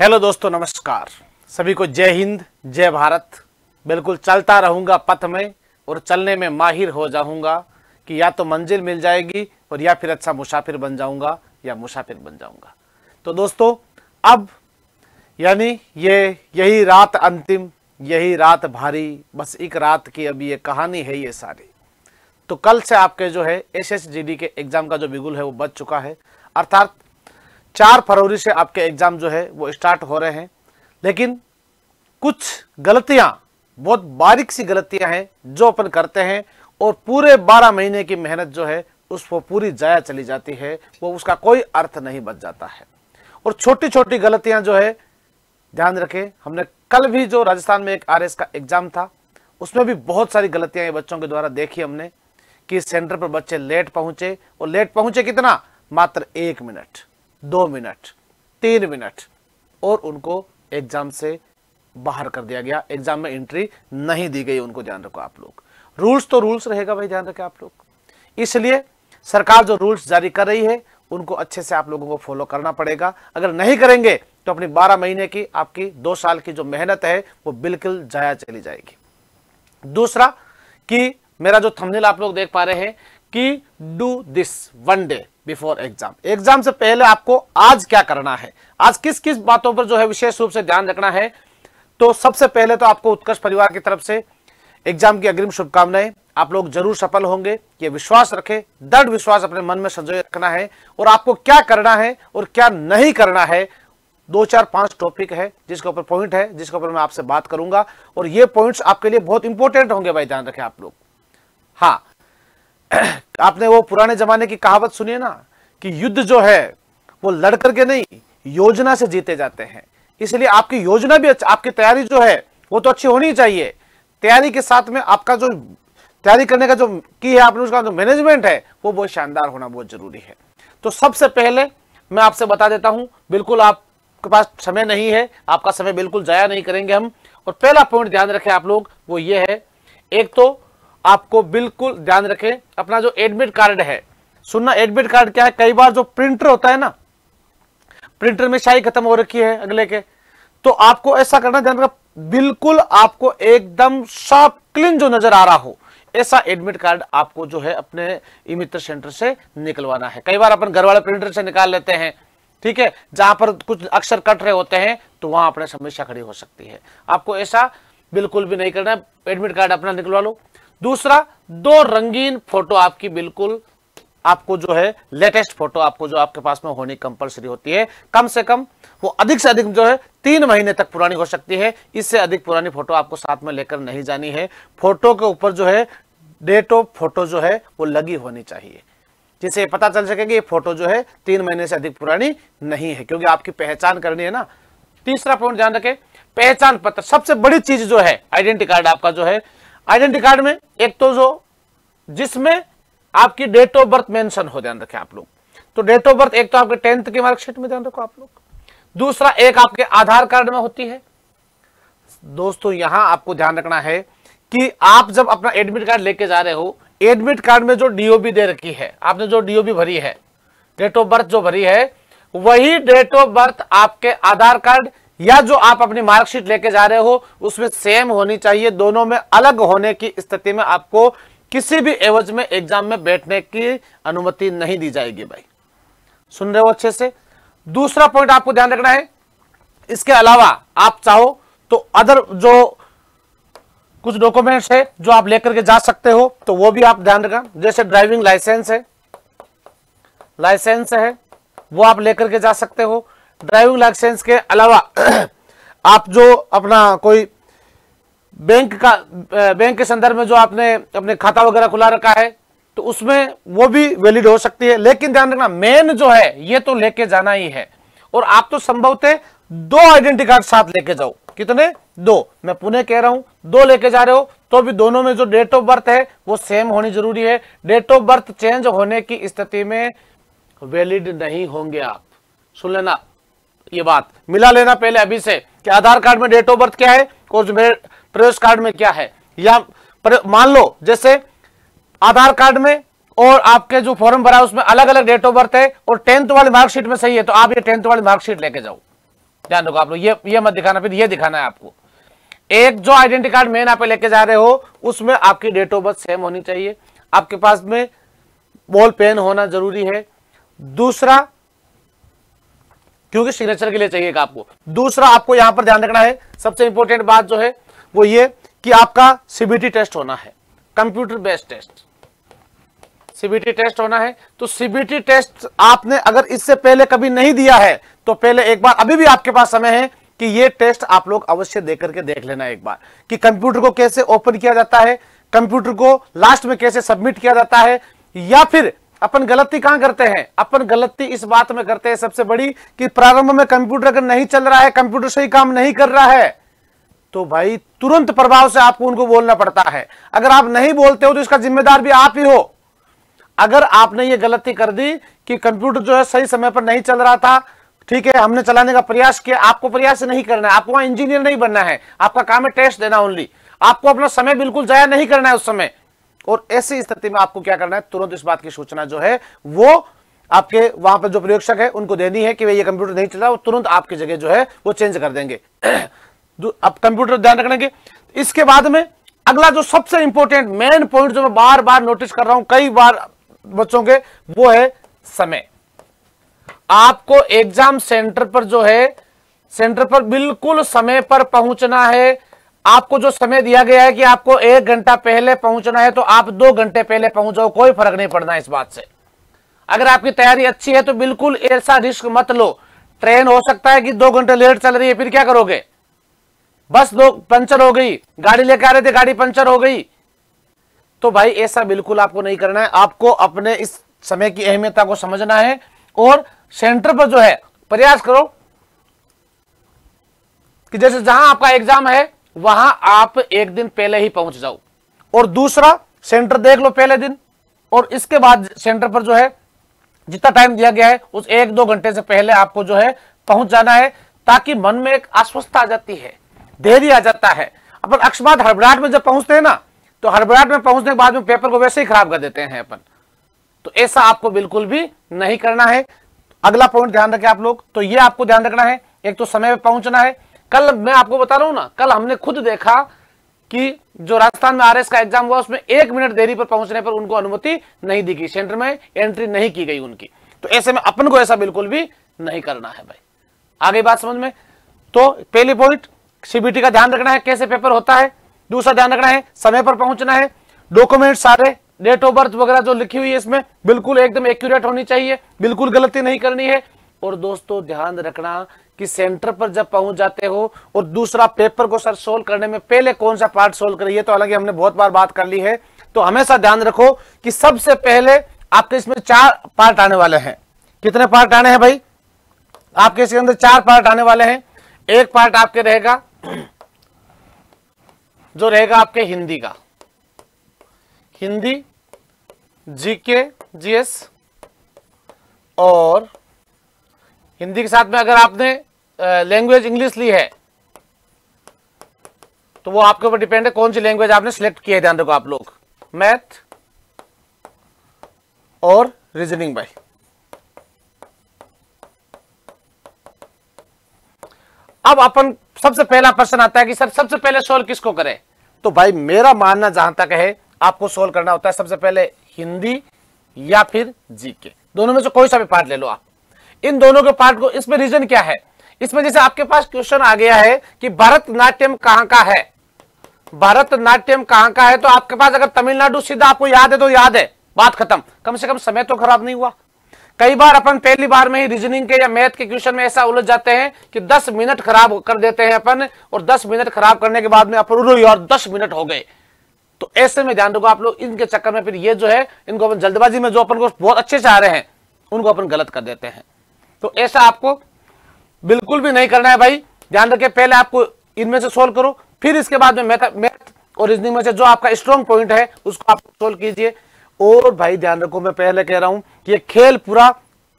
Hello दोस्तों, नमस्कार। सभी को जय हिंद, जय भारत। बिल्कुल चलता रहूंगा पथ में और चलने में माहिर हो जाऊंगा कि या तो मंजिल मिल जाएगी और या फिर अच्छा मुसाफिर बन जाऊंगा या मुसाफिर बन जाऊंगा। तो दोस्तों, अब यानी यही रात अंतिम, यही रात भारी, बस एक रात की अब ये कहानी है ये सारी। तो कल से आपके जो है SSGD के एग्जाम का जो बिगुल है वो बज चुका है, अर्थात 4 फरवरी से आपके एग्जाम जो है वो स्टार्ट हो रहे हैं। लेकिन कुछ गलतियां, बहुत बारीक सी गलतियां हैं जो अपन करते हैं और पूरे 12 महीने की मेहनत जो है उसको पूरी जाया चली जाती है, वो उसका कोई अर्थ नहीं बच जाता है। और छोटी छोटी गलतियां जो है ध्यान रखें। हमने कल भी जो राजस्थान में एक RS का एग्जाम था उसमें भी बहुत सारी गलतियां ये बच्चों के द्वारा देखी हमने कि सेंटर पर बच्चे लेट पहुंचे, और लेट पहुंचे कितना, मात्र 1 मिनट, 2 मिनट, 3 मिनट, और उनको एग्जाम से बाहर कर दिया गया। एग्जाम में एंट्री नहीं दी गई उनको। ध्यान रखो आप लोग, रूल्स तो रूल्स रहेगा भाई, ध्यान रखें आप लोग। इसलिए सरकार जो रूल्स जारी कर रही है उनको अच्छे से आप लोगों को फॉलो करना पड़ेगा। अगर नहीं करेंगे तो अपनी 12 महीने की, आपकी 2 साल की जो मेहनत है वो बिल्कुल जाया चली जाएगी। दूसरा कि मेरा जो थंबनेल आप लोग देख पा रहे हैं कि do this 1 day before exam. Exam से पहले आपको आज क्या करना है, आज किस किस बातों पर जो है विशेष रूप से ध्यान रखना है। तो सबसे पहले तो आपको उत्कर्ष परिवार की तरफ से एग्जाम की अग्रिम शुभकामनाएं। आप लोग जरूर सफल होंगे, ये विश्वास रखें, दृढ़ विश्वास अपने मन में संजोए रखना है। और आपको क्या करना है और क्या नहीं करना है, 2, 4, 5 टॉपिक है जिसके ऊपर पॉइंट है, जिसके ऊपर मैं आपसे बात करूंगा। और ये पॉइंट्स आपके लिए बहुत इंपॉर्टेंट होंगे भाई, ध्यान रखें आप लोग। हाँ, आपने वो पुराने जमाने की कहावत सुनी है ना कि युद्ध जो है वो लड़ करके नहीं, योजना से जीते जाते हैं। इसलिए आपकी योजना भी आपकी तैयारी जो है वो तो अच्छी होनी चाहिए। तैयारी के साथ में आपका जो तैयारी करने का जो की है आपने, उसका जो मैनेजमेंट है वो बहुत शानदार होना बहुत जरूरी है। तो सबसे पहले मैं आपसे बता देता हूं, बिल्कुल आपके पास समय नहीं है, आपका समय बिल्कुल जाया नहीं करेंगे हम। और पहला पॉइंट ध्यान रखें आप लोग, वो ये है, एक तो आपको बिल्कुल ध्यान रखें अपना जो एडमिट कार्ड है। सुनना, एडमिट कार्ड क्या है, कई बार जो प्रिंटर होता है ना, प्रिंटर में स्याही खत्म हो रखी है अगले के, तो आपको ऐसा करना, ध्यान रखें, बिल्कुल आपको एकदम साफ क्लीन जो नजर आ रहा हो ऐसा एडमिट कार्ड आपको जो है अपने ई मित्र सेंटर से निकलवाना है। कई बार अपन घर वाले प्रिंटर से निकाल लेते हैं, ठीक है, जहां पर कुछ अक्षर कट रहे होते हैं तो वहां अपने समस्या खड़ी हो सकती है। आपको ऐसा बिल्कुल भी नहीं करना है, एडमिट कार्ड अपना निकलवा लो। दूसरा, 2 रंगीन फोटो आपकी बिल्कुल, आपको जो है लेटेस्ट फोटो आपको जो आपके पास में होनी कंपलसरी होती है। कम से कम वो अधिक से अधिक जो है 3 महीने तक पुरानी हो सकती है, इससे अधिक पुरानी फोटो आपको साथ में लेकर नहीं जानी है। फोटो के ऊपर जो है डेट ऑफ फोटो जो है वो लगी होनी चाहिए, जिससे पता चल सके कि ये फोटो जो है 3 महीने से अधिक पुरानी नहीं है, क्योंकि आपकी पहचान करनी है ना। तीसरा पॉइंट ध्यान रखें, पहचान पत्र। सबसे बड़ी चीज जो है आइडेंटिटी कार्ड आपका जो है, आइडेंटिटी कार्ड में एक तो जो जिसमें आपकी डेट ऑफ बर्थ मेंशन हो, ध्यान रखें आप लोग। तो डेट ऑफ बर्थ एक तो आपके 10th की मार्कशीट में ध्यान रखो आप लोग, दूसरा एक आपके आधार कार्ड में होती है। दोस्तों, यहां आपको ध्यान रखना है कि आप जब अपना एडमिट कार्ड लेके जा रहे हो, एडमिट कार्ड में जो DOB दे रखी है, आपने जो DOB भरी है, डेट ऑफ बर्थ जो भरी है, वही डेट ऑफ बर्थ आपके आधार कार्ड या जो आप अपनी मार्कशीट लेके जा रहे हो उसमें सेम होनी चाहिए। दोनों में अलग होने की स्थिति में आपको किसी भी एवज में एग्जाम में बैठने की अनुमति नहीं दी जाएगी भाई। सुन रहे हो अच्छे से। दूसरा पॉइंट आपको ध्यान रखना है, इसके अलावा आप चाहो तो अदर जो कुछ डॉक्यूमेंट्स है जो आप लेकर के जा सकते हो, तो वो भी आप ध्यान रखना। जैसे ड्राइविंग लाइसेंस है वो आप लेकर के जा सकते हो। ड्राइविंग लाइसेंस के अलावा आप जो अपना कोई बैंक के संदर्भ में जो आपने अपने खाता वगैरह खुला रखा है तो उसमें वो भी वैलिड हो सकती है। लेकिन ध्यान रखना, मेन जो है ये तो लेके जाना ही है। और आप तो संभवतः 2 आइडेंटिटी कार्ड साथ लेके जाओ। कितने? 2। मैं पुनः कह रहा हूं, 2 लेके जा रहे हो तो भी दोनों में जो डेट ऑफ बर्थ है वो सेम होनी जरूरी है। डेट ऑफ बर्थ चेंज होने की स्थिति में वैलिड नहीं होंगे आप। सुन लेना ये बात, मिला लेना पहले अभी से कि आधार कार्ड में डेट ऑफ बर्थ क्या है और जो मेरे प्रवेश कार्ड में क्या है। या मान लो जैसे आधार कार्ड में और आपके जो फॉर्म भरा है उसमें अलग अलग डेट ऑफ बर्थ है और 10th वाली मार्कशीट में सही है, तो आप ये 10th वाली मार्कशीट लेके जाओ। ध्यान रखो आप लोग, ये मत दिखाना, फिर ये दिखाना है आपको। एक जो आइडेंटिटी कार्ड मेन आप लेके जा रहे हो उसमें आपकी डेट ऑफ बर्थ सेम होनी चाहिए, आपके पास में बॉल पेन होना जरूरी है। दूसरा, क्योंकि सिग्नेचर के लिए चाहिएगा आपको। दूसरा आपको यहां पर ध्यान रखना है, सबसे इंपॉर्टेंट बात जो है वो ये कि आपका सीबीटी टेस्ट होना है, computer based test, CBT test होना है। तो सीबीटी टेस्ट आपने अगर इससे पहले कभी नहीं दिया है तो पहले एक बार, अभी भी आपके पास समय है कि ये टेस्ट आप लोग अवश्य दे करके देख लेना एक बार, कि कंप्यूटर को कैसे ओपन किया जाता है, कंप्यूटर को लास्ट में कैसे सबमिट किया जाता है। या फिर अपन गलती कहां करते हैं, अपन गलती इस बात में करते हैं सबसे बड़ी कि प्रारंभ में कंप्यूटर अगर नहीं चल रहा है, कंप्यूटर सही काम नहीं कर रहा है, तो भाई तुरंत प्रभाव से आपको उनको बोलना पड़ता है। अगर आप नहीं बोलते हो तो इसका जिम्मेदार भी आप ही हो। अगर आपने ये गलती कर दी कि कंप्यूटर जो है सही समय पर नहीं चल रहा था, ठीक है, हमने चलाने का प्रयास किया, आपको प्रयास नहीं करना है, आपको वहां इंजीनियर नहीं बनना है, आपका काम है टेस्ट देना ओनली। आपको अपना समय बिल्कुल जाया नहीं करना है उस समय। और ऐसी स्थिति में आपको क्या करना है, तुरंत इस बात की सूचना जो है वो आपके वहां पर जो प्रयोगशक है उनको देनी है कि भाई ये कंप्यूटर नहीं चल रहा, वो तुरंत आपकी जगह जो है वो चेंज कर देंगे। अब कंप्यूटर ध्यान रखने के, इसके बाद में अगला जो सबसे इंपॉर्टेंट मेन पॉइंट जो मैं बार बार नोटिस कर रहा हूं कई बार बच्चों के, वो है समय। आपको एग्जाम सेंटर पर जो है, सेंटर पर बिल्कुल समय पर पहुंचना है। आपको जो समय दिया गया है कि आपको 1 घंटा पहले पहुंचना है, तो आप 2 घंटे पहले पहुंच जाओ, कोई फर्क नहीं पड़ना इस बात से। अगर आपकी तैयारी अच्छी है तो बिल्कुल ऐसा रिस्क मत लो। ट्रेन हो सकता है कि 2 घंटे लेट चल रही है, फिर क्या करोगे? बस दो पंचर हो गई, गाड़ी लेकर आ रहे थे, गाड़ी पंचर हो गई। तो भाई ऐसा बिल्कुल आपको नहीं करना है। आपको अपने इस समय की अहमियता को समझना है और सेंटर पर जो है प्रयास करो कि जैसे जहां आपका एग्जाम है वहां आप 1 दिन पहले ही पहुंच जाओ। और दूसरा, सेंटर देख लो पहले दिन, और इसके बाद सेंटर पर जो है जितना टाइम दिया गया है उस 1-2 घंटे से पहले आपको जो है पहुंच जाना है, ताकि मन में एक आश्वस्तता आ जाती है, धैर्य आ जाता है। अपन अकस्मात हड़बड़ाहट में जब पहुंचते हैं ना, तो हड़बड़ाहट में पहुंचने के बाद में पेपर को वैसे ही खराब कर देते हैं अपन। तो ऐसा आपको बिल्कुल भी नहीं करना है। अगला पॉइंट ध्यान रखें आप लोग, तो ये आपको ध्यान रखना है, एक तो समय पे पहुंचना है। कल मैं आपको बता रहा हूं ना, कल हमने खुद देखा कि जो राजस्थान में आरएस का एग्जाम हुआ उसमें 1 मिनट देरी पर पहुंचने पर उनको अनुमति नहीं दी गई, सेंटर में एंट्री नहीं की गई उनकी। तो ऐसे में अपन को ऐसा बिल्कुल भी नहीं करना है भाई। आगे बात समझ में? तो पहली पॉइंट, सीबीटी का ध्यान रखना है, कैसे पेपर होता है। दूसरा ध्यान रखना है, समय पर पहुंचना है। डॉक्यूमेंट सारे, डेट ऑफ बर्थ वगैरह जो लिखी हुई है इसमें बिल्कुल एकदम एक्यूरेट होनी चाहिए, बिल्कुल गलती नहीं करनी है। और दोस्तों ध्यान रखना कि सेंटर पर जब पहुंच जाते हो, और दूसरा पेपर को सर सोल्व करने में पहले कौन सा पार्ट सोल्व करिए, तो हालांकि हमने बहुत बार बात कर ली है, तो हमेशा ध्यान रखो कि सबसे पहले आपके इसमें 4 पार्ट आने वाले हैं। कितने पार्ट आने हैं भाई? आपके इसके अंदर 4 पार्ट आने वाले हैं। एक पार्ट आपके रहेगा जो रहेगा आपके हिंदी का, हिंदी, जीके, जीएस, और हिंदी के साथ में अगर आपने लैंग्वेज इंग्लिश ली है तो वो आपके ऊपर डिपेंड है कौन सी लैंग्वेज आपने सिलेक्ट की है। ध्यान रखो आप लोग, मैथ और रीजनिंग भाई। अब अपन सबसे पहला प्रश्न आता है कि सर सबसे पहले सोल्व किसको करें? तो भाई मेरा मानना जहां तक है, आपको सोल्व करना होता है सबसे पहले हिंदी या फिर जीके, दोनों में से कोई सा भी पार्ट ले लो आप। इन दोनों के पार्ट को, इसमें रीजन क्या है? इसमें जैसे आपके पास क्वेश्चन आ गया है कि भरतनाट्यम कहां का है, भरतनाट्यम कहां का है, तो आपके पास अगर तमिलनाडु सीधा आपको याद है तो याद है, बात खत्म। कम से कम समय तो खराब नहीं हुआ। कई बार अपन पहली बार में ही रीजनिंग के या मैथ के क्वेश्चन में ऐसा उलझ जाते हैं कि 10 मिनट खराब कर देते हैं अपन, और 10 मिनट खराब करने के बाद में अपन यार 10 मिनट हो गए। तो ऐसे में ध्यान रखो आप लोग, इनके चक्कर में फिर ये जो है, इनको अपन जल्दबाजी में जो अपन को बहुत अच्छे से आ रहे हैं उनको अपन गलत कर देते हैं। तो ऐसा आपको बिल्कुल भी नहीं करना है भाई। ध्यान रखिए, पहले आपको इनमें से सोल्व करो, फिर इसके बाद में मैथ और रीजनिंग में से जो आपका स्ट्रॉन्ग पॉइंट है उसको आप सोल्व कीजिए। और भाई ध्यान रखो, मैं पहले कह रहा हूं कि ये खेल पूरा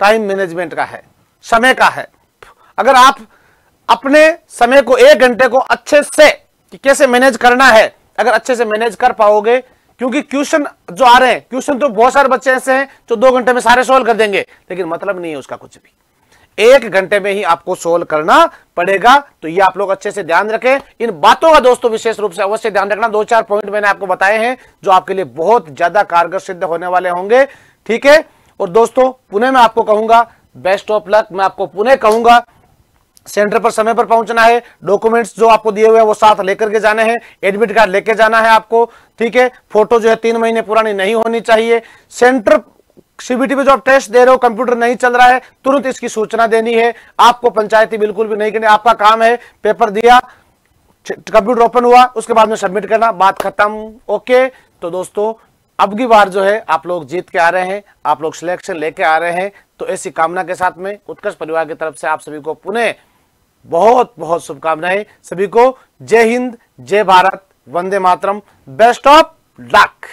टाइम मैनेजमेंट का है, समय का है। अगर आप अपने समय को 1 घंटे को अच्छे से कि कैसे मैनेज करना है, अगर अच्छे से मैनेज कर पाओगे, क्योंकि क्वेश्चन जो आ रहे हैं, क्वेश्चन तो बहुत सारे बच्चे ऐसे हैं जो 2 घंटे में सारे सोल्व कर देंगे, लेकिन मतलब नहीं है उसका कुछ भी। 1 घंटे में ही आपको सोल्व करना पड़ेगा। तो ये आप लोग अच्छे से ध्यान रखें। इन बातों का दोस्तों विशेष रूप से अवश्य ध्यान रखना। 2-4 पॉइंट मैंने आपको बताए हैं जो आपके लिए बहुत ज्यादा कारगर सिद्ध होने वाले होंगे, ठीक है। और दोस्तों पुनः मैं आपको कहूंगा बेस्ट ऑफ लक। मैं आपको पुनः कहूंगा सेंटर पर समय पर पहुंचना है, डॉक्यूमेंट्स जो आपको दिए हुए हैं वो साथ लेकर के जाने हैं, एडमिट कार्ड लेके जाना है आपको, ठीक है। फोटो जो है 3 महीने पुरानी नहीं होनी चाहिए। सेंटर सीबीटी पे जो आप टेस्ट दे रहे हो कंप्यूटर नहीं चल रहा है, तुरंत इसकी सूचना देनी है। आपको पंचायती बिल्कुल भी नहीं करनी। आपका काम है पेपर दिया, कंप्यूटर ओपन हुआ, उसके बाद में सबमिट करना, बात खत्म। ओके, तो दोस्तों अब की बार जो है आप लोग जीत के आ रहे हैं, आप लोग सिलेक्शन लेके आ रहे हैं। तो ऐसी कामना के साथ में उत्कर्ष परिवार की तरफ से आप सभी को पुनः बहुत बहुत शुभकामनाएं। सभी को जय हिंद, जय Bharat, Vande Mataram, best of luck.